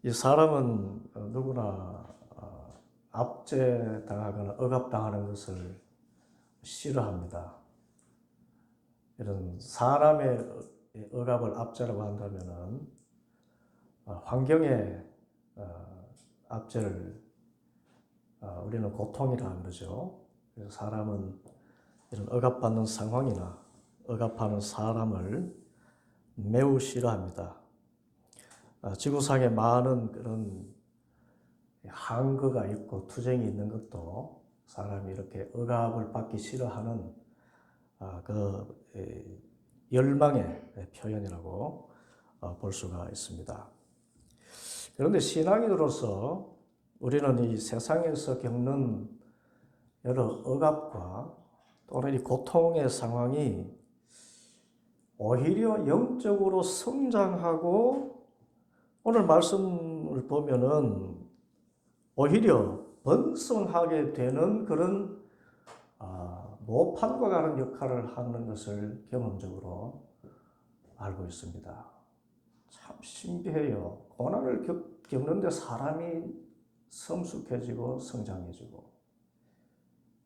이 사람은 누구나 압제당하거나 억압당하는 것을 싫어합니다. 이런 사람의 억압을 압제라고 한다면은 환경의 압제를 우리는 고통이라 그러죠. 그래서 사람은 이런 억압받는 상황이나 억압하는 사람을 매우 싫어합니다. 지구상에 많은 그런 항거가 있고 투쟁이 있는 것도 사람이 이렇게 억압을 받기 싫어하는 그 열망의 표현이라고 볼 수가 있습니다. 그런데 신앙인으로서 우리는 이 세상에서 겪는 여러 억압과 또는 이 고통의 상황이 오히려 영적으로 성장하고 오늘 말씀을 보면은 오히려 번성하게 되는 그런 모판과 같은 역할을 하는 것을 경험적으로 알고 있습니다. 참 신기해요. 고난을 겪는데 사람이 성숙해지고 성장해지고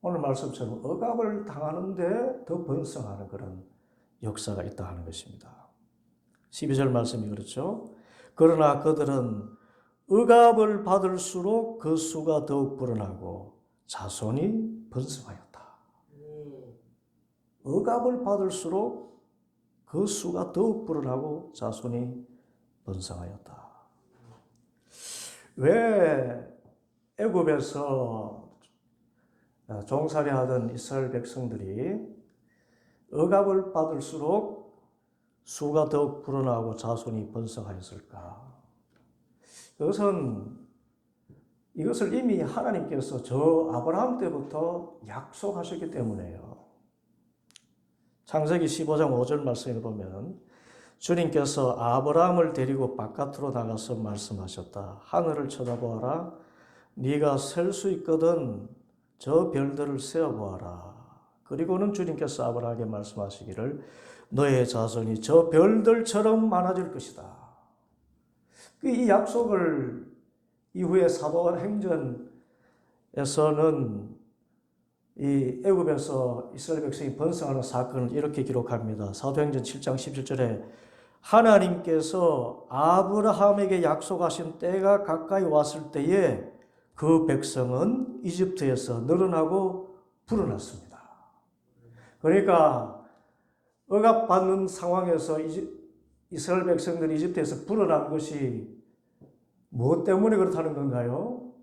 오늘 말씀처럼 억압을 당하는데 더 번성하는 그런 역사가 있다 하는 것입니다. 12절 말씀이 그렇죠. 그러나 그들은 억압을 받을수록 그 수가 더욱 불어나고 자손이 번성하였다. 억압을 받을수록 그 수가 더욱 불어나고 자손이 번성하였다. 왜 애굽에서 종살이하던 이스라엘 백성들이 억압을 받을수록 수가 더욱 불어나고 자손이 번성하였을까? 이것을 이미 하나님께서 저 아브라함 때부터 약속하셨기 때문에요. 창세기 15장 5절 말씀을 보면 주님께서 아브라함을 데리고 바깥으로 나가서 말씀하셨다. 하늘을 쳐다보아라. 네가 셀 수 있거든 저 별들을 세어보아라. 그리고는 주님께서 아브라함에게 말씀하시기를 너의 자손이 저 별들처럼 많아질 것이다. 이 약속을 이후에 사도행전에서는 이 애굽에서 이스라엘 백성이 번성하는 사건을 이렇게 기록합니다. 사도행전 7장 17절에 하나님께서 아브라함에게 약속하신 때가 가까이 왔을 때에 그 백성은 이집트에서 늘어나고 불어났습니다. 그러니까 억압받는 상황에서 이스라엘 백성들이 이집트에서 불어난 것이 무엇 때문에 그렇다는 건가요?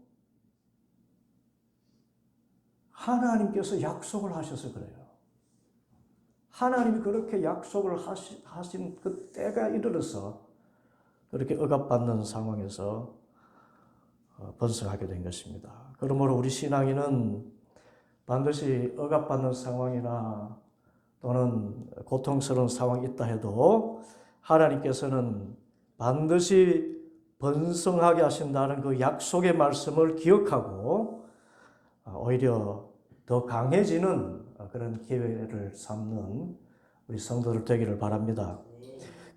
하나님께서 약속을 하셔서 그래요. 하나님이 그렇게 약속을 하신 그 때가 이르러서 그렇게 억압받는 상황에서 번성하게 된 것입니다. 그러므로 우리 신앙인은 반드시 억압받는 상황이나 또는 고통스러운 상황이 있다 해도 하나님께서는 반드시 번성하게 하신다는 그 약속의 말씀을 기억하고 오히려 더 강해지는 그런 기회를 삼는 우리 성도들 되기를 바랍니다.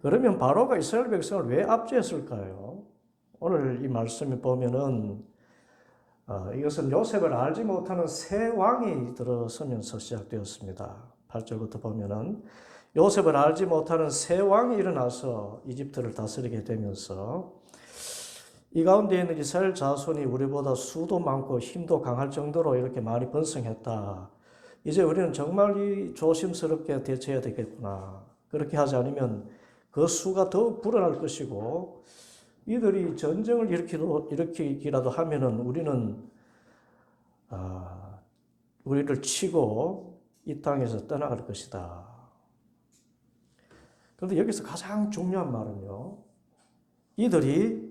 그러면 바로가 이스라엘 백성을 왜 압제했을까요? 오늘 이 말씀을 보면은 이것은 요셉을 알지 못하는 새 왕이 들어서면서 시작되었습니다. 8절부터 보면은 요셉을 알지 못하는 새 왕이 일어나서 이집트를 다스리게 되면서 이 가운데 있는 이스라엘 자손이 우리보다 수도 많고 힘도 강할 정도로 이렇게 많이 번성했다. 이제 우리는 정말 조심스럽게 대처해야 되겠구나. 그렇게 하지 않으면 그 수가 더욱 불어날 것이고 이들이 전쟁을 일으키기라도 하면은 우리를 치고 이 땅에서 떠나갈 것이다. 그런데 여기서 가장 중요한 말은요. 이들이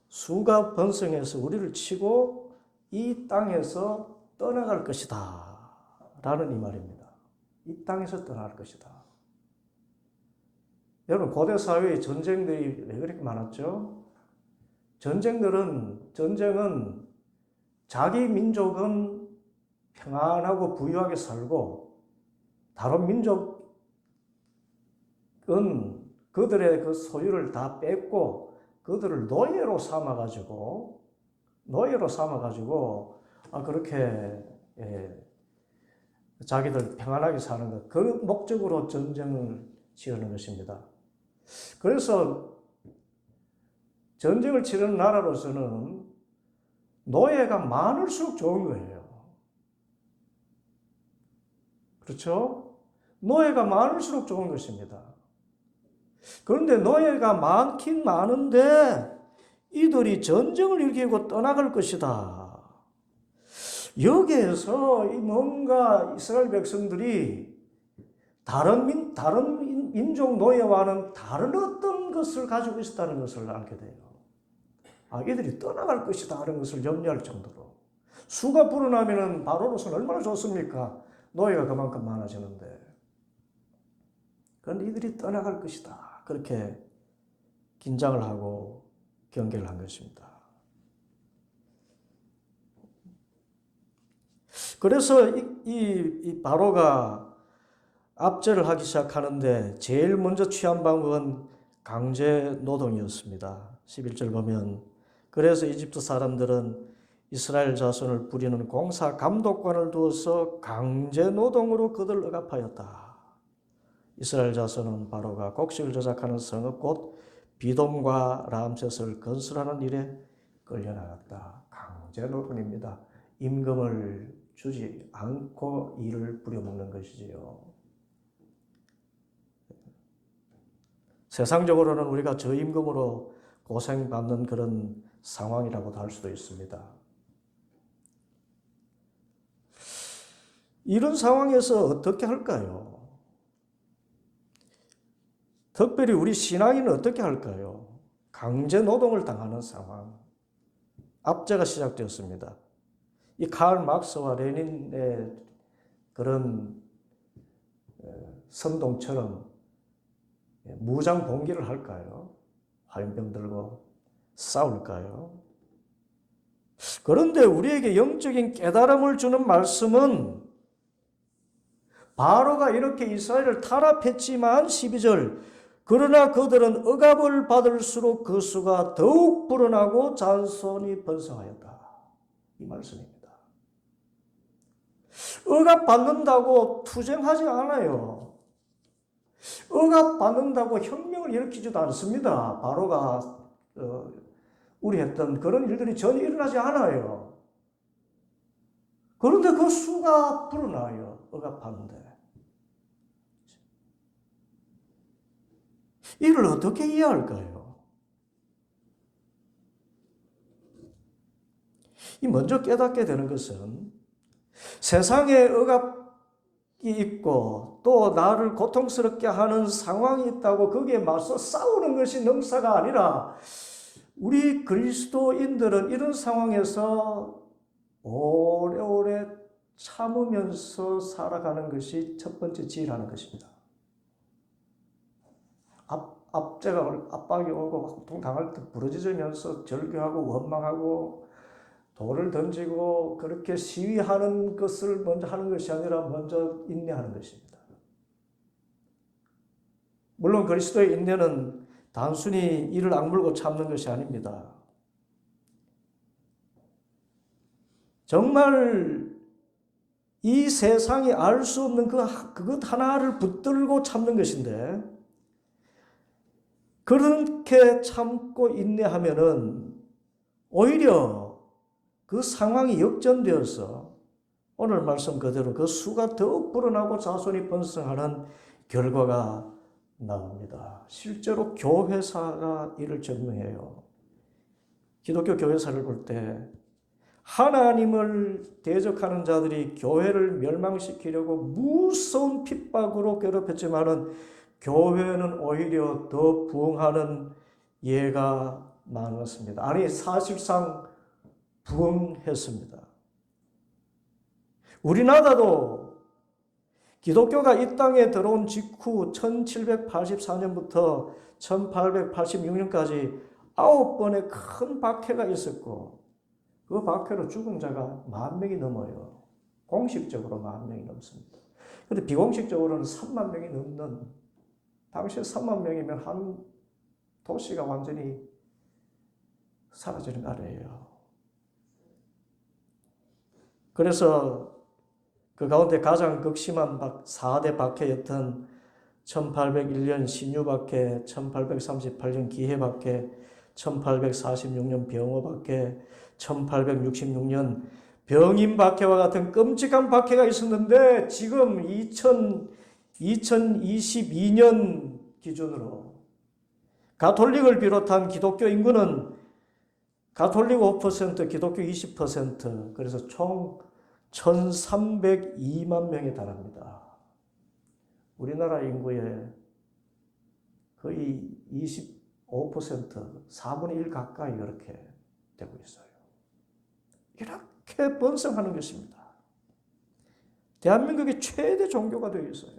수가 번성해서 우리를 치고 이 땅에서 떠나갈 것이다. 라는 이 말입니다. 이 땅에서 떠나갈 것이다. 여러분, 고대 사회의 전쟁들이 왜 그렇게 많았죠? 전쟁은 자기 민족은 평안하고 부유하게 살고 다른 민족은 그들의 그 소유를 다 뺏고 그 그들을 노예로 삼아가지고 그렇게 자기들 평안하게 사는 것, 그 목적으로 전쟁을 치르는 것입니다. 그래서 전쟁을 치르는 나라로서는 노예가 많을수록 좋은 거예요. 그렇죠? 노예가 많을수록 좋은 것입니다. 그런데 노예가 많긴 많은데 이들이 전쟁을 일으키고 떠나갈 것이다. 여기에서 뭔가 이스라엘 백성들이 다른 민족 노예와는 다른 어떤 것을 가지고 있었다는 것을 알게 돼요. 이들이 떠나갈 것이다 하는 것을 염려할 정도로. 수가 불어나면 바로로서는 얼마나 좋습니까? 노예가 그만큼 많아지는데. 그런데 이들이 떠나갈 것이다. 그렇게 긴장을 하고 경계를 한 것입니다. 그래서 이 바로가 압제를 하기 시작하는데 제일 먼저 취한 방법은 강제 노동이었습니다. 11절 보면 그래서 이집트 사람들은 이스라엘 자손을 부리는 공사 감독관을 두어서 강제 노동으로 그들을 억압하였다. 이스라엘 자손은 바로가 곡식을 저작하는 성읍 곧 비돔과 람셋을 건설하는 일에 끌려나갔다. 강제 노동입니다. 임금을 주지 않고 일을 부려먹는 것이지요. 세상적으로는 우리가 저임금으로 고생받는 그런 상황이라고도 할 수도 있습니다. 이런 상황에서 어떻게 할까요? 특별히 우리 신앙인은 어떻게 할까요? 강제 노동을 당하는 상황. 압제가 시작되었습니다. 이 칼 막스와 레닌의 그런 선동처럼 무장 봉기를 할까요? 화염병 들고 싸울까요? 그런데 우리에게 영적인 깨달음을 주는 말씀은 바로가 이렇게 이스라엘을 타락했지만 12절 그러나 그들은 억압을 받을수록 그 수가 더욱 불어나고 잔손이 번성하였다. 이 말씀입니다. 억압받는다고 투쟁하지 않아요. 억압받는다고 혁명을 일으키지도 않습니다. 바로가 우려했던 그런 일들이 전혀 일어나지 않아요. 그런데 그 수가 불어나요. 억압하는데. 이를 어떻게 이해할까요? 먼저 깨닫게 되는 것은 세상에 억압이 있고 또 나를 고통스럽게 하는 상황이 있다고 거기에 맞서 싸우는 것이 능사가 아니라 우리 그리스도인들은 이런 상황에서 오래오래 참으면서 살아가는 것이 첫 번째 지혜라는 것입니다. 압박이 오고 고통당할 때 부러지면서 절규하고 원망하고 돌을 던지고 그렇게 시위하는 것을 먼저 하는 것이 아니라 먼저 인내하는 것입니다. 물론 그리스도의 인내는 단순히 이를 악물고 참는 것이 아닙니다. 정말 이 세상이 알 수 없는 그것 하나를 붙들고 참는 것인데 그렇게 참고 인내하면은 오히려 그 상황이 역전되어서 오늘 말씀 그대로 그 수가 더욱 불어나고 자손이 번성하는 결과가 나옵니다. 실제로 교회사가 이를 증명해요. 기독교 교회사를 볼 때 하나님을 대적하는 자들이 교회를 멸망시키려고 무서운 핍박으로 괴롭혔지만은 교회는 오히려 더 부흥하는 예가 많았습니다. 아니 사실상 부흥했습니다. 우리나라도 기독교가 이 땅에 들어온 직후 1784년부터 1886년까지 9번의 큰 박해가 있었고 그 박해로 죽은 자가 10,000명이 넘어요. 공식적으로 10,000명이 넘습니다. 그런데 비공식적으로는 30,000명이 넘는 당시에 30,000명이면 한 도시가 완전히 사라지는 거 아니에요. 그래서 그 가운데 가장 극심한 4대 박해였던 1801년 신유박해, 1838년 기해박해, 1846년 병어박해, 1866년 병인박해와 같은 끔찍한 박해가 있었는데 지금 2022년 기준으로 가톨릭을 비롯한 기독교 인구는 가톨릭 5%, 기독교 20%, 그래서 총 1302만 명에 달합니다. 우리나라 인구의 거의 25%, 4분의 1 가까이 이렇게 되고 있어요. 이렇게 번성하는 것입니다. 대한민국의 최대 종교가 되어 있어요.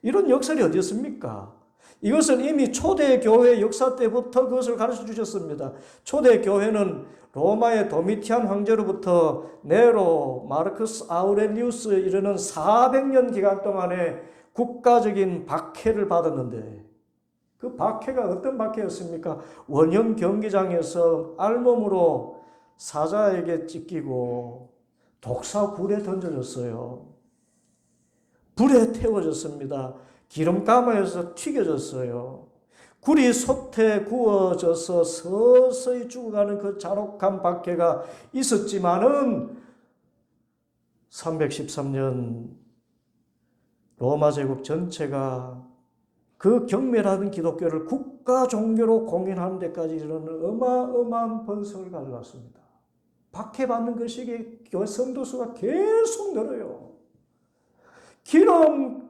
이런 역설이 어디였습니까? 이것은 이미 초대교회 역사 때부터 그것을 가르쳐 주셨습니다. 초대교회는 로마의 도미티안 황제로부터 네로, 마르크스 아우렐리우스 이르는 400년 기간 동안에 국가적인 박해를 받았는데 그 박해가 어떤 박해였습니까? 원형 경기장에서 알몸으로 사자에게 찢기고 독사굴에 던져졌어요. 불에 태워졌습니다. 기름가마에서 튀겨졌어요. 굴이 솥에 구워져서 서서히 죽어가는 그 잔혹한 박해가 있었지만은 313년 로마 제국 전체가 그 경멸하던 기독교를 국가 종교로 공인하는 데까지 이르는 어마어마한 번성을 가져갔습니다. 박해받는 그 시기에 교회 성도 수가 계속 늘어요. 기름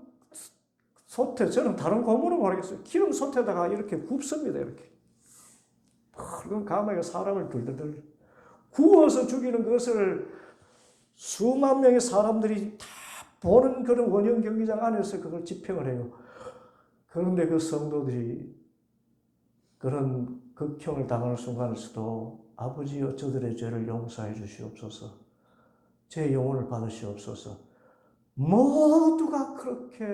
솥에, 저는 다른 고문은 모르겠어요. 기름 솥에다가 이렇게 굽습니다. 이렇게 붉은 가마에 사람을 들들들 구워서 죽이는 것을 수만 명의 사람들이 다 보는 그런 원형 경기장 안에서 그걸 집행을 해요. 그런데 그 성도들이 그런 극형을 당하는 순간에서도 아버지여 저들의 죄를 용서해 주시옵소서, 제 영혼을 받으시옵소서, 모두가 그렇게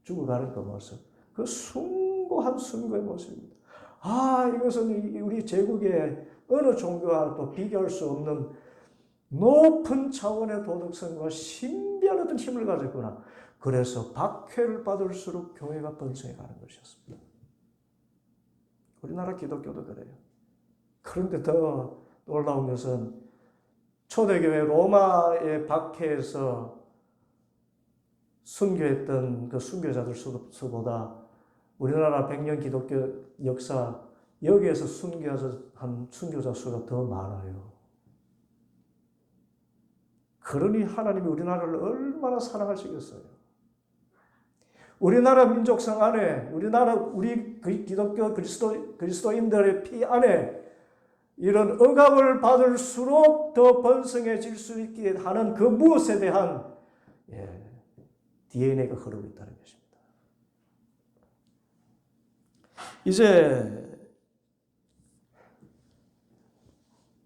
죽어가는 그 모습, 그 숭고한 순고의 모습입니다. 이것은 우리 제국의 어느 종교와도 비교할 수 없는 높은 차원의 도덕성과 신비한 어떤 힘을 가졌구나. 그래서 박해를 받을수록 교회가 번성해 가는 것이었습니다. 우리나라 기독교도 그래요. 그런데 더 놀라운 것은 초대교회 로마의 박해에서 순교했던 그 순교자들 수보다 우리나라 100년 기독교 역사 여기에서 순교한 순교자 수가 더 많아요. 그러니 하나님이 우리나라를 얼마나 사랑하시겠어요. 우리나라 민족성 안에, 우리 기독교 그리스도인들의 피 안에 이런 억압을 받을수록 더 번성해질 수 있게 하는 그 무엇에 대한 DNA가 흐르고 있다는 것입니다. 이제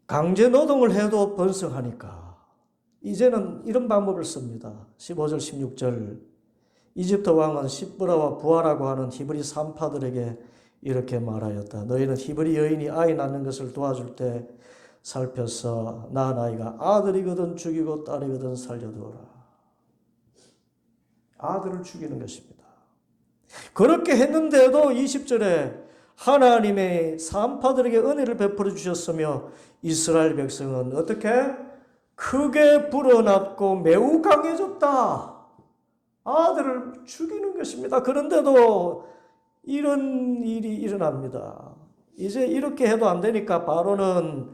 강제 노동을 해도 번성하니까 이제는 이런 방법을 씁니다. 15절 16절 이집트 왕은 시브라와 부하라고 하는 히브리 산파들에게 이렇게 말하였다. 너희는 히브리 여인이 아이 낳는 것을 도와줄 때 살펴서 낳은 아이가 아들이거든 죽이고 딸이거든 살려두어라. 아들을 죽이는 것입니다. 그렇게 했는데도 20절에 하나님의 산파들에게 은혜를 베풀어 주셨으며 이스라엘 백성은 어떻게? 크게 불어났고 매우 강해졌다. 아들을 죽이는 것입니다. 그런데도 이런 일이 일어납니다. 이제 이렇게 해도 안 되니까 바로는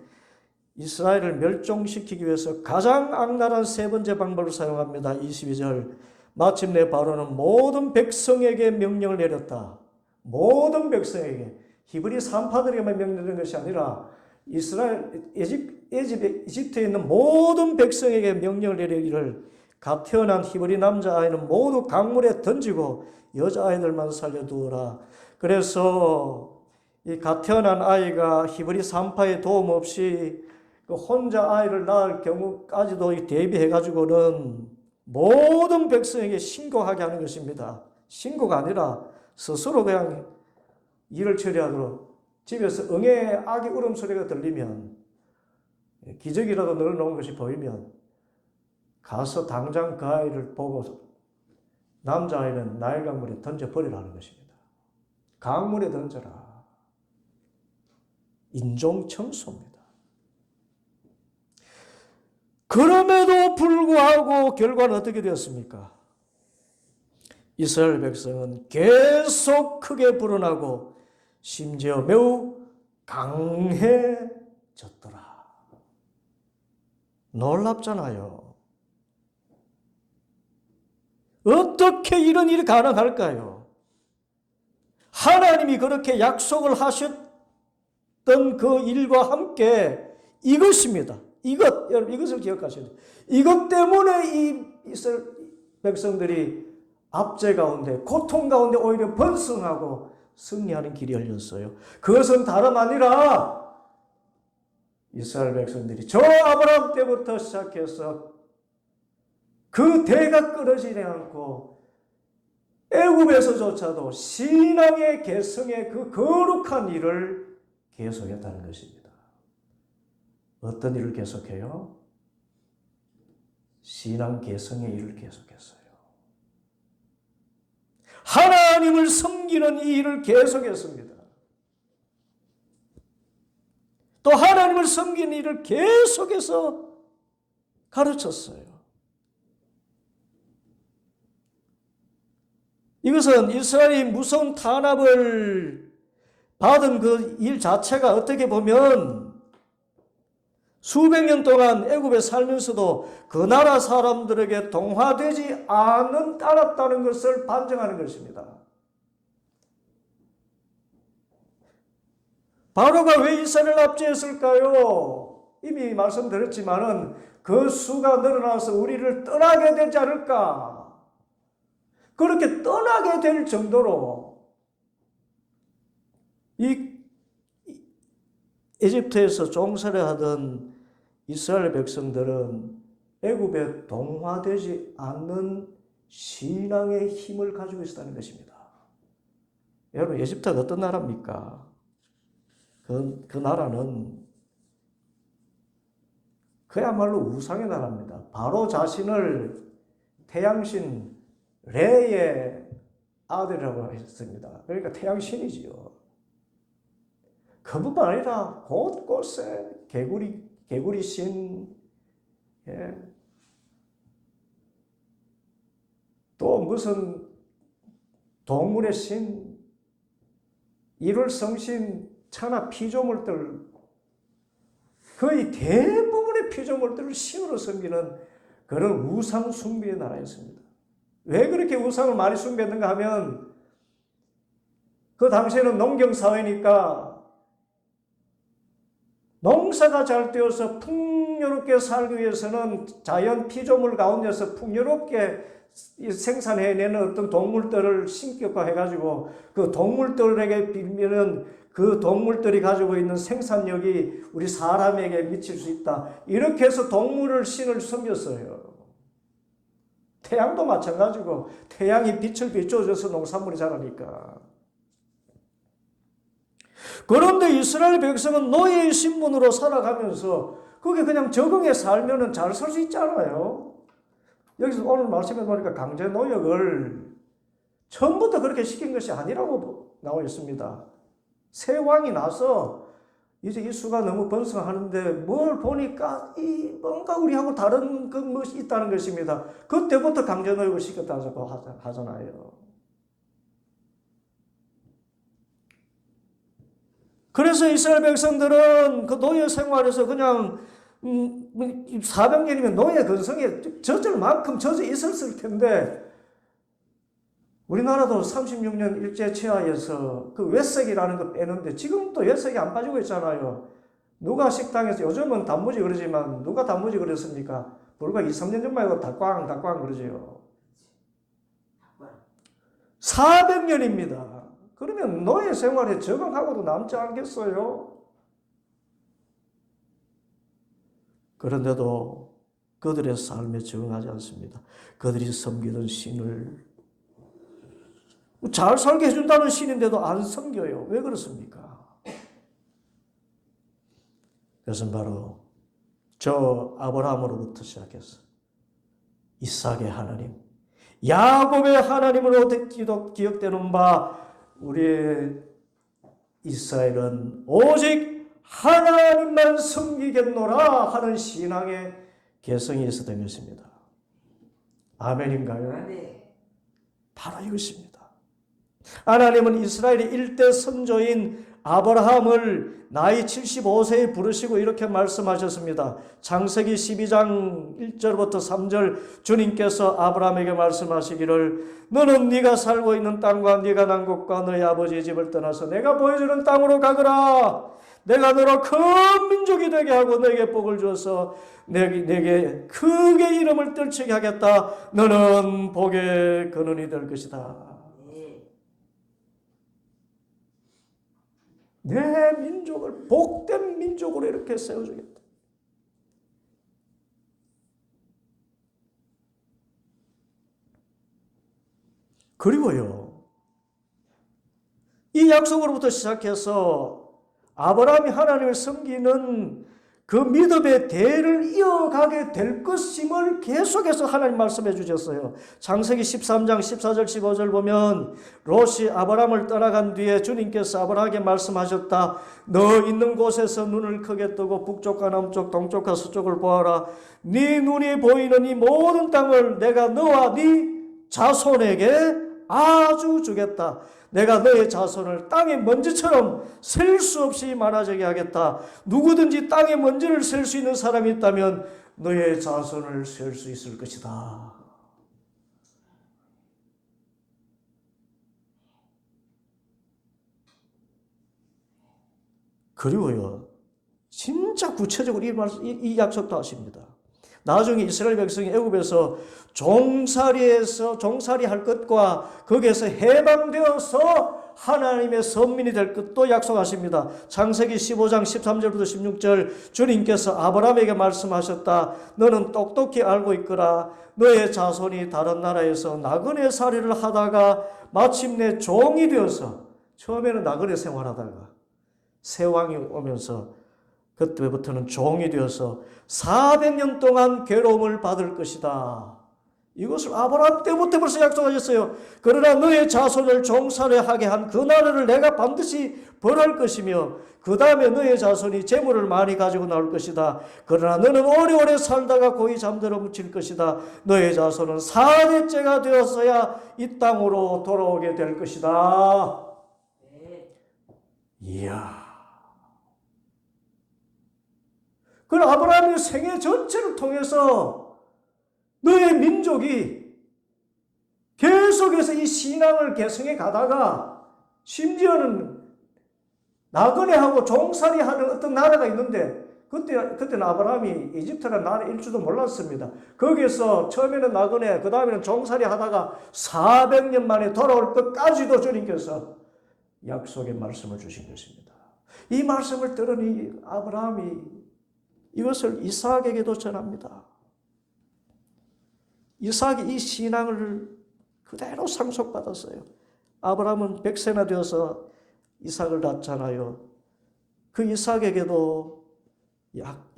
이스라엘을 멸종시키기 위해서 가장 악랄한 세 번째 방법을 사용합니다. 22절 마침내 바로는 모든 백성에게 명령을 내렸다. 모든 백성에게, 히브리 산파들에게만 명령된 것이 아니라 이집트에 있는 모든 백성에게 명령을 내리기를 갓 태어난 히브리 남자아이는 모두 강물에 던지고 여자아이들만 살려두어라. 그래서 이 갓 태어난 아이가 히브리 산파의 도움 없이 혼자 아이를 낳을 경우까지도 대비해가지고는 모든 백성에게 신고하게 하는 것입니다. 신고가 아니라 스스로 그냥 일을 처리하도록 집에서 응애 아기 울음소리가 들리면, 기저귀라도 널어놓은 것이 보이면 가서 당장 그 아이를 보고 남자아이는 나일 강물에 던져버리라는 것입니다. 강물에 던져라. 인종청소입니다. 그럼에도 불구하고 결과는 어떻게 되었습니까? 이스라엘 백성은 계속 크게 불어나고 심지어 매우 강해졌더라. 놀랍잖아요. 어떻게 이런 일이 가능할까요? 하나님이 그렇게 약속을 하셨던 그 일과 함께 이것입니다. 여러분 이것을 기억하셔야 돼요. 이것 때문에 이 이스라엘 백성들이 압제 가운데, 고통 가운데 오히려 번성하고 승리하는 길이 열렸어요. 그것은 다름 아니라 이스라엘 백성들이 저 아브라함 때부터 시작해서 그 대가 끊어지지 않고 애굽에서조차도 신앙의 계승의 그 거룩한 일을 계속했다는 것입니다. 어떤 일을 계속해요? 신앙 계승의 일을 계속했어요. 하나님을 섬기는 이 일을 계속했습니다. 또 하나님을 섬기는 일을 계속해서 가르쳤어요. 이것은 이스라엘이 무서운 탄압을 받은 그 일 자체가 어떻게 보면 수백 년 동안 애굽에 살면서도 그 나라 사람들에게 동화되지 않았다는 것을 반증하는 것입니다. 바로가 왜 이스라엘을 압제했을까요? 이미 말씀드렸지만은 그 수가 늘어나서 우리를 떠나게 되지 않을까? 그렇게 떠나게 될 정도로 이 에집트에서 종살이하던 이스라엘 백성들은 애굽에 동화되지 않는 신앙의 힘을 가지고 있었다는 것입니다. 여러분, 에집트가 어떤 나라입니까? 그 나라는 그야말로 우상의 나라입니다. 바로 자신을 태양신 레의 아들이라고 했습니다. 그러니까 태양신이지요. 그뿐만 아니라 곳곳에 개구리 신, 또 무슨 동물의 신, 일월성신, 천하 피조물들, 거의 대부분의 피조물들을 신으로 섬기는 그런 우상 숭배의 나라였습니다. 왜 그렇게 우상을 많이 숭배했는가 하면 그 당시에는 농경사회니까 농사가 잘 되어서 풍요롭게 살기 위해서는 자연 피조물 가운데서 풍요롭게 생산해내는 어떤 동물들을 신격화해가지고 그 동물들에게 빌면은 그 동물들이 가지고 있는 생산력이 우리 사람에게 미칠 수 있다. 이렇게 해서 동물을 신을 섬겼어요. 태양도 마찬가지고 태양이 빛을 비춰줘서 농산물이 자라니까. 그런데 이스라엘 백성은 노예의 신분으로 살아가면서 그게 그냥 적응해 살면은 잘 살 수 있잖아요. 여기서 오늘 말씀해 보니까 강제 노역을 처음부터 그렇게 시킨 것이 아니라고 나와 있습니다. 새 왕이 나서 이제 이 수가 너무 번성하는데 뭘 보니까 뭔가 우리하고 다른 것이 있다는 것입니다. 그때부터 강제 노역을 시켰다고 하잖아요. 그래서 이스라엘 백성들은 그 노예 생활에서 그냥 400년이면 노예 근성에 젖을 만큼 젖어 있었을 텐데 우리나라도 36년 일제 치하에서 그 외색이라는 거 빼는데 지금도 외색이 안 빠지고 있잖아요. 누가 식당에서 요즘은 단무지 그러지만 누가 단무지 그랬습니까? 불과 2, 3년 전만 해도 닭광 그러지요. 400년입니다. 그러면 노예 생활에 적응하고도 남지 않겠어요? 그런데도 그들의 삶에 적응하지 않습니다. 그들이 섬기던 신을 잘 살게 해준다는 신인데도 안 섬겨요. 왜 그렇습니까? 그것은 바로 저 아브라함으로부터 시작해서 이삭의 하나님, 야곱의 하나님으로 기억되는 바 우리의 이스라엘은 오직 하나님만 섬기겠노라 하는 신앙의 개성이 있었던 것입니다. 아멘인가요? 네. 바로 이것입니다. 하나님은 이스라엘의 일대 선조인 아브라함을 나이 75세에 부르시고 이렇게 말씀하셨습니다. 창세기 12장 1절부터 3절 주님께서 아브라함에게 말씀하시기를 너는 네가 살고 있는 땅과 네가 난 곳과 너희 아버지의 집을 떠나서 내가 보여주는 땅으로 가거라. 내가 너로 큰 민족이 되게 하고 너에게 복을 주어서 내게 크게 이름을 떨치게 하겠다. 너는 복의 근원이 될 것이다. 내 민족을 복된 민족으로 이렇게 세워주겠다. 그리고요, 이 약속으로부터 시작해서 아브라함이 하나님을 섬기는 그 믿음의 대를 이어가게 될 것임을 계속해서 하나님 말씀해 주셨어요. 창세기 13장 14절 15절 보면 롯이 아브라함을 떠나간 뒤에 주님께서 아브라함에게 말씀하셨다. 너 있는 곳에서 눈을 크게 뜨고 북쪽과 남쪽 동쪽과 서쪽을 보아라. 네 눈이 보이는 이 모든 땅을 내가 너와 네 자손에게 아주 주겠다. 내가 너의 자손을 땅의 먼지처럼 셀 수 없이 많아지게 하겠다. 누구든지 땅의 먼지를 셀 수 있는 사람이 있다면 너의 자손을 셀 수 있을 것이다. 그리고요, 진짜 구체적으로 이 약속도 하십니다. 나중에 이스라엘 백성이 애굽에서 종살이 할 것과 거기에서 해방되어서 하나님의 선민이 될 것도 약속하십니다. 창세기 15장 13절부터 16절 주님께서 아브라함에게 말씀하셨다. 너는 똑똑히 알고 있거라. 너의 자손이 다른 나라에서 나그네 살이를 하다가 마침내 종이 되어서, 처음에는 나그네 생활하다가 새 왕이 오면서 그때부터는 종이 되어서 400년 동안 괴로움을 받을 것이다. 이것을 아브라함 때부터 벌써 약속하셨어요. 그러나 너의 자손을 종살이 하게 한 그 나라를 내가 반드시 벌할 것이며 그 다음에 너의 자손이 재물을 많이 가지고 나올 것이다. 그러나 너는 오래오래 살다가 고이 잠들어 묻힐 것이다. 너의 자손은 4대째가 되었어야 이 땅으로 돌아오게 될 것이다. 이야. 그럼 아브라함의 생애 전체를 통해서 너의 민족이 계속해서 이 신앙을 계승해 가다가 심지어는 나그네하고 종살이하는 어떤 나라가 있는데 그때는 아브라함이 이집트라는 나라일 줄도 몰랐습니다. 거기에서 처음에는 나그네, 그 다음에는 종살이 하다가 400년 만에 돌아올 것까지도 주님께서 약속의 말씀을 주신 것입니다. 이 말씀을 들으니 아브라함이 이것을 이삭에게도 전합니다. 이삭이 이 신앙을 그대로 상속받았어요. 아브라함은 100세나 되어서 이삭을 낳잖아요. 그 이삭에게도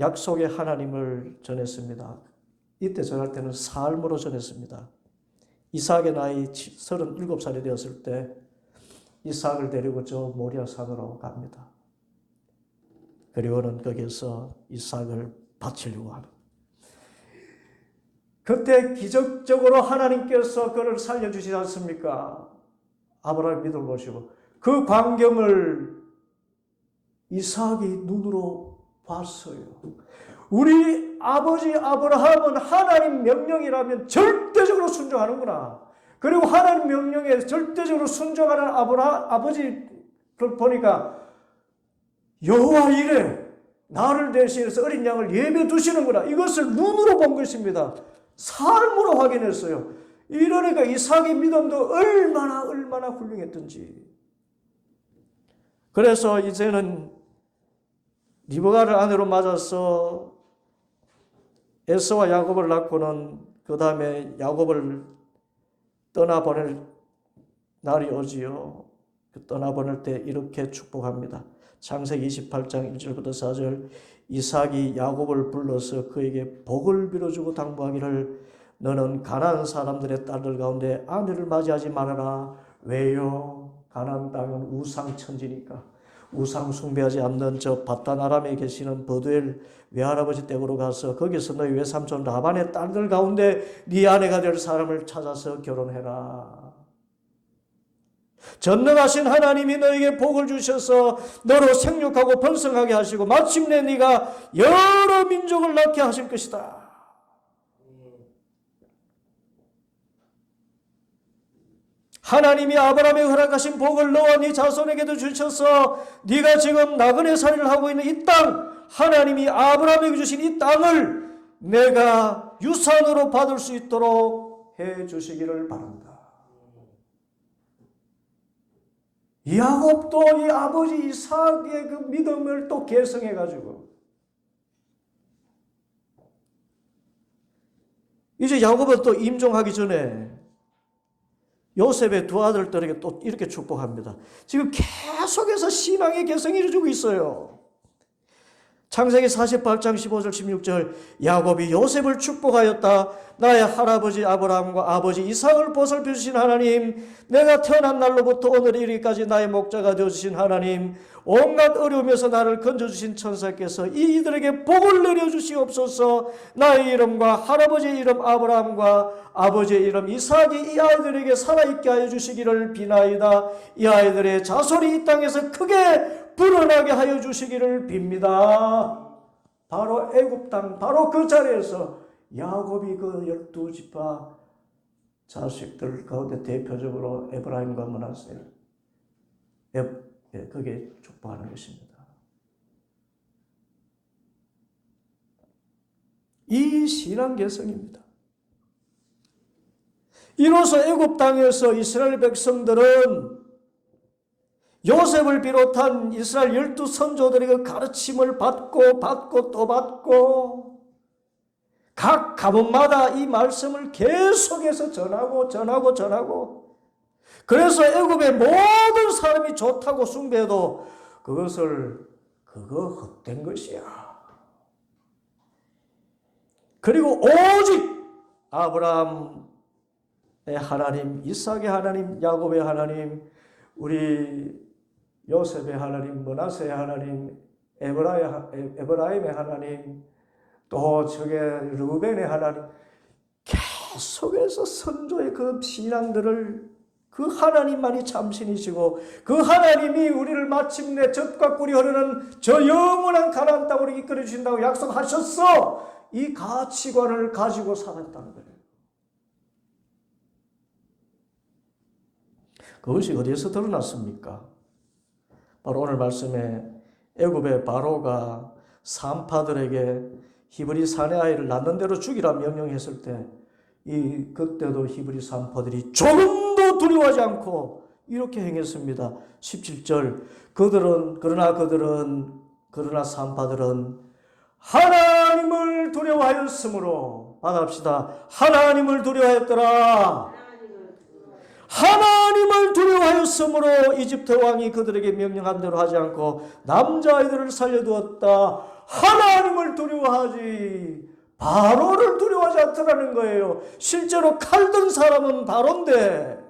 약속의 하나님을 전했습니다. 이때 전할 때는 삶으로 전했습니다. 이삭의 나이 37살이 되었을 때 이삭을 데리고 저 모리아산으로 갑니다. 그리고는 거기서 이삭을 바치려고 하는. 그때 기적적으로 하나님께서 그를 살려주시지 않습니까? 아브라함의 믿음을 보시고 그 광경을 이삭이 눈으로 봤어요. 우리 아버지 아브라함은 하나님 명령이라면 절대적으로 순종하는구나. 그리고 하나님 명령에 절대적으로 순종하는 아버지를 보니까 여호와 이래 나를 대신해서 어린 양을 예배 두시는구나. 이것을 눈으로 본 것입니다. 삶으로 확인했어요. 이러니까 이삭의 믿음도 얼마나 훌륭했던지. 그래서 이제는 리브가를 아내로 맞아서 에서와 야곱을 낳고는 그 다음에 야곱을 떠나보낼 날이 오지요. 떠나보낼 때 이렇게 축복합니다. 창세기 28장 1절부터 4절 이삭이 야곱을 불러서 그에게 복을 빌어주고 당부하기를 너는 가나안 사람들의 딸들 가운데 아내를 맞이하지 말아라. 왜요? 가나안 땅은 우상 천지니까. 우상 숭배하지 않는 저 바단 아람에 계시는 버두엘 외할아버지 댁으로 가서 거기서 너희 외삼촌 라반의 딸들 가운데 네 아내가 될 사람을 찾아서 결혼해라. 전능하신 하나님이 너에게 복을 주셔서 너로 생육하고 번성하게 하시고 마침내 네가 여러 민족을 낳게 하실 것이다. 하나님이 아브라함에 허락하신 복을 너와 네 자손에게도 주셔서 네가 지금 나그네 살이를 하고 있는 이 땅, 하나님이 아브라함에게 주신 이 땅을 내가 유산으로 받을 수 있도록 해 주시기를 바란다. 야곱도 이 아버지 이삭의 그 믿음을 또 계승해가지고 이제 야곱은 또 임종하기 전에 요셉의 두 아들들에게 또 이렇게 축복합니다. 지금 계속해서 신앙의 계승이 이루어지고 있어요. 창세기 48장 15절 16절 야곱이 요셉을 축복하였다. 나의 할아버지 아브라함과 아버지 이삭을 보살펴 주신 하나님, 내가 태어난 날로부터 오늘 이르기까지 나의 목자가 되어주신 하나님, 온갖 어려움에서 나를 건져주신 천사께서 이들에게 복을 내려주시옵소서. 나의 이름과 할아버지의 이름 아브라함과 아버지의 이름 이삭이 이 아이들에게 살아있게 하여 주시기를 비나이다. 이 아이들의 자손이 이 땅에서 크게 불어나게 하여 주시기를 빕니다. 바로 애굽 땅, 바로 그 자리에서 야곱이 그 12지파 자식들 가운데 대표적으로 에브라임과 므낫세 그게 축복하는 것입니다. 이 신앙 개성입니다. 이로써 애굽 땅에서 이스라엘 백성들은 요셉을 비롯한 이스라엘 12선조들의 그 가르침을 받고 또 받고 각 가문마다 이 말씀을 계속해서 전하고 그래서 애굽의 모든 사람이 좋다고 숭배해도 그거 헛된 것이야. 그리고 오직 아브라함의 하나님, 이삭의 하나님, 야곱의 하나님, 우리 요셉의 하나님, 므낫세의 하나님, 에브라임의 하나님, 또 저게 르벤의 하나님, 계속해서 선조의 그 신앙들을 그 하나님만이 참신이시고 그 하나님이 우리를 마침내 젖과 꿀이 흐르는 저 영원한 가나안 땅으로 이끌어 주신다고 약속하셨어. 이 가치관을 가지고 살았다는 거예요. 그것이 어디에서 드러났습니까? 바로 오늘 말씀에 애굽의 바로가 산파들에게 히브리 사내 아이를 낳는 대로 죽이라 명령했을 때 그때도 히브리 산파들이 조금도 두려워하지 않고 이렇게 행했습니다. 17절 그러나 산파들은 하나님을 두려워하였으므로 받아갑시다. 하나님을 두려워하였더라. 하나님을 두려워하였으므로 이집트 왕이 그들에게 명령한 대로 하지 않고 남자아이들을 살려두었다. 하나님을 두려워하지 바로를 두려워하지 않더라는 거예요. 실제로 칼 든 사람은 바로인데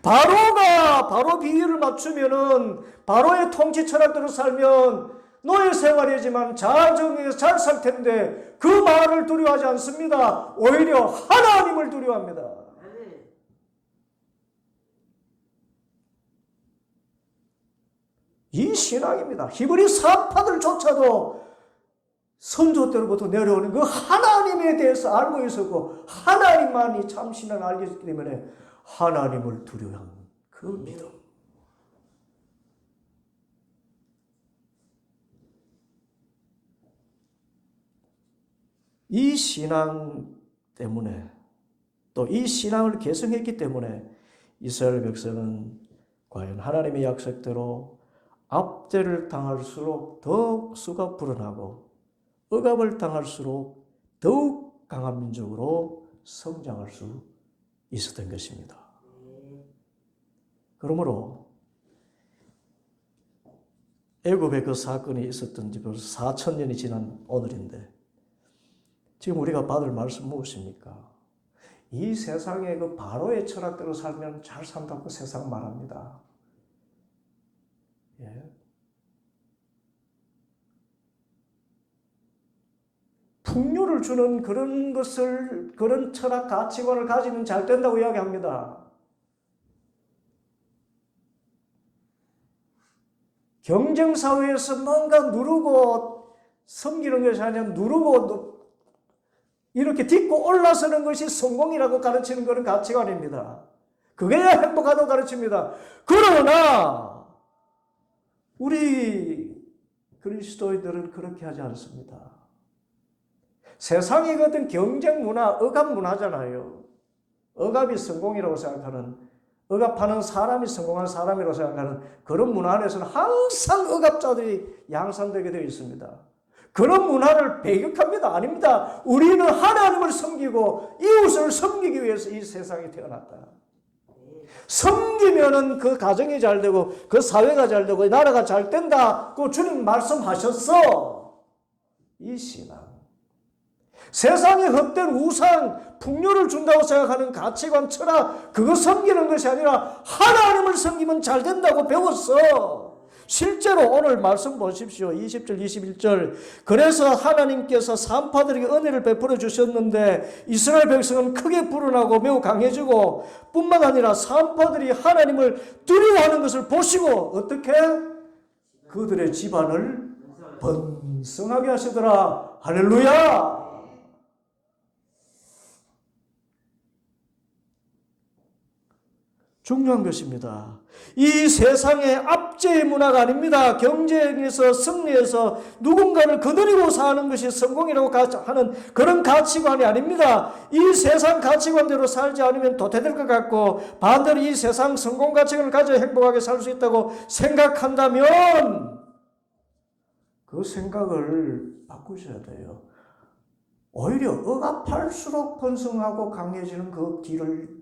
바로 비위를 맞추면은 바로의 통치 철학대로 살면 노예 생활이지만 자정에서 잘 살 텐데 그 말을 두려워하지 않습니다. 오히려 하나님을 두려워합니다. 이 신앙입니다. 히브리 산파들조차도 선조 때로부터 내려오는 그 하나님에 대해서 알고 있었고 하나님만이 참 신앙을 알게 했기 때문에 하나님을 두려워하는 그 믿음. 이 신앙 때문에 또 이 신앙을 계승했기 때문에 이스라엘 백성은 과연 하나님의 약속대로 압제를 당할수록 더욱 수가 불어나고 억압을 당할수록 더욱 강한 민족으로 성장할 수 있었던 것입니다. 그러므로 애굽에 그 사건이 있었던 지 벌써 4,000년이 지난 오늘인데 지금 우리가 받을 말씀 무엇입니까? 이 세상에 그 바로의 철학대로 살면 잘 산다고 세상 말합니다. 예. 풍요를 주는 그런 것을, 그런 철학 가치관을 가지면 잘 된다고 이야기합니다. 경쟁사회에서 뭔가 누르고 섬기는 것이 아니라 누르고 이렇게 딛고 올라서는 것이 성공이라고 가르치는 그런 가치관입니다. 그게 행복하다고 가르칩니다. 그러나 우리 그리스도인들은 그렇게 하지 않습니다. 세상의 어떤 경쟁 문화, 억압 문화잖아요. 억압이 성공이라고 생각하는, 억압하는 사람이 성공한 사람이라고 생각하는 그런 문화 안에서는 항상 억압자들이 양산되게 되어 있습니다. 그런 문화를 배격합니다. 아닙니다. 우리는 하나님을 섬기고 이웃을 섬기기 위해서 이 세상에 태어났다. 섬기면은 그 가정이 잘 되고 그 사회가 잘 되고 나라가 잘 된다고 주님 말씀하셨어. 이 신앙. 세상에 헛된 우상, 풍요를 준다고 생각하는 가치관, 철학, 그거 섬기는 것이 아니라 하나님을 섬기면 잘 된다고 배웠어. 실제로 오늘 말씀 보십시오. 20절, 21절. 그래서 하나님께서 산파들에게 은혜를 베풀어 주셨는데 이스라엘 백성은 크게 불어나고 매우 강해지고 뿐만 아니라 산파들이 하나님을 두려워하는 것을 보시고 어떻게? 그들의 집안을 번성하게 하시더라. 할렐루야! 중요한 것입니다. 이 세상의 압제의 문화가 아닙니다. 경쟁에서 승리해서 누군가를 거느리고 사는 것이 성공이라고 하는 그런 가치관이 아닙니다. 이 세상 가치관대로 살지 않으면 도태될 것 같고 반대로 이 세상 성공 가치관을 가져 행복하게 살 수 있다고 생각한다면 그 생각을 바꾸셔야 돼요. 오히려 억압할수록 번성하고 강해지는 그 길을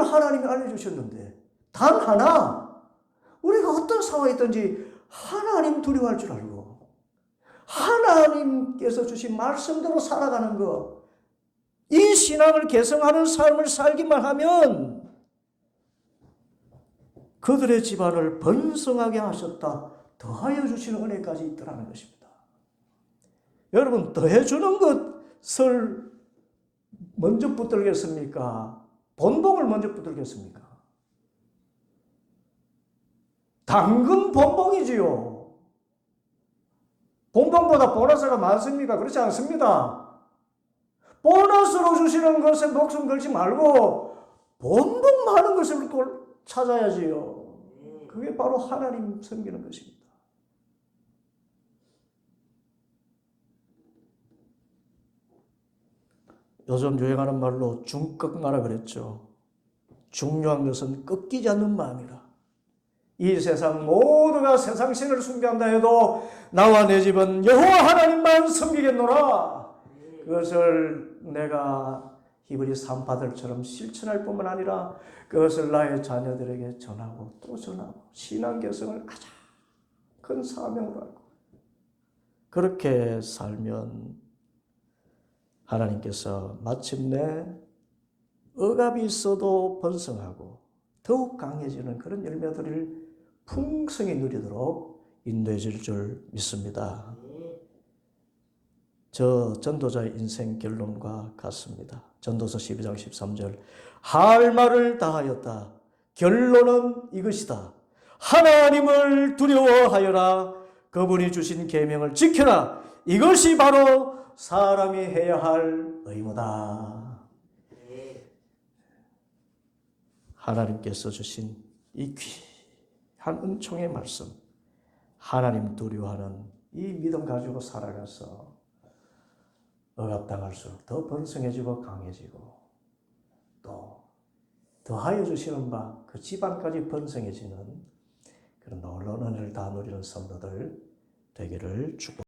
하나님이 알려주셨는데 단 하나 우리가 어떤 상황에 있든지 하나님 두려워할 줄 알고 하나님께서 주신 말씀대로 살아가는 것, 이 신앙을 개성하는 삶을 살기만 하면 그들의 집안을 번성하게 하셨다. 더하여 주시는 은혜까지 있더라는 것입니다. 여러분, 더해주는 것을 먼저 붙들겠습니까? 본봉을 먼저 붙들겠습니까? 당근 본봉이지요. 본봉보다 보너스가 많습니까? 그렇지 않습니다. 보너스로 주시는 것에 목숨 걸지 말고 본봉 많은 것을 찾아야지요. 그게 바로 하나님 섬기는 것입니다. 요즘 유행하는 말로 중꺾마라 그랬죠. 중요한 것은 꺾이지 않는 마음이라. 이 세상 모두가 세상 신을 숭배한다 해도 나와 내 집은 여호와 하나님만 섬기겠노라. 그것을 내가 히브리 산파들처럼 실천할 뿐만 아니라 그것을 나의 자녀들에게 전하고 또 전하고 신앙 개성을 가장 큰 사명으로 하고 그렇게 살면 하나님께서 마침내 억압이 있어도 번성하고 더욱 강해지는 그런 열매들을 풍성히 누리도록 인도해 줄 줄 믿습니다. 저 전도자의 인생 결론과 같습니다. 전도서 12장 13절. 할 말을 다하였다. 결론은 이것이다. 하나님을 두려워하여라. 그분이 주신 계명을 지켜라. 이것이 바로 사람이 해야 할 의무다. 하나님께서 주신 이 귀한 은총의 말씀, 하나님 두려워하는 이 믿음 가지고 살아가서 억압당할수록 더 번성해지고 강해지고 또 더하여 주시는 바 그 집안까지 번성해지는 그런 놀라운 은혜를 다 누리는 성도들 되기를 축복합니다.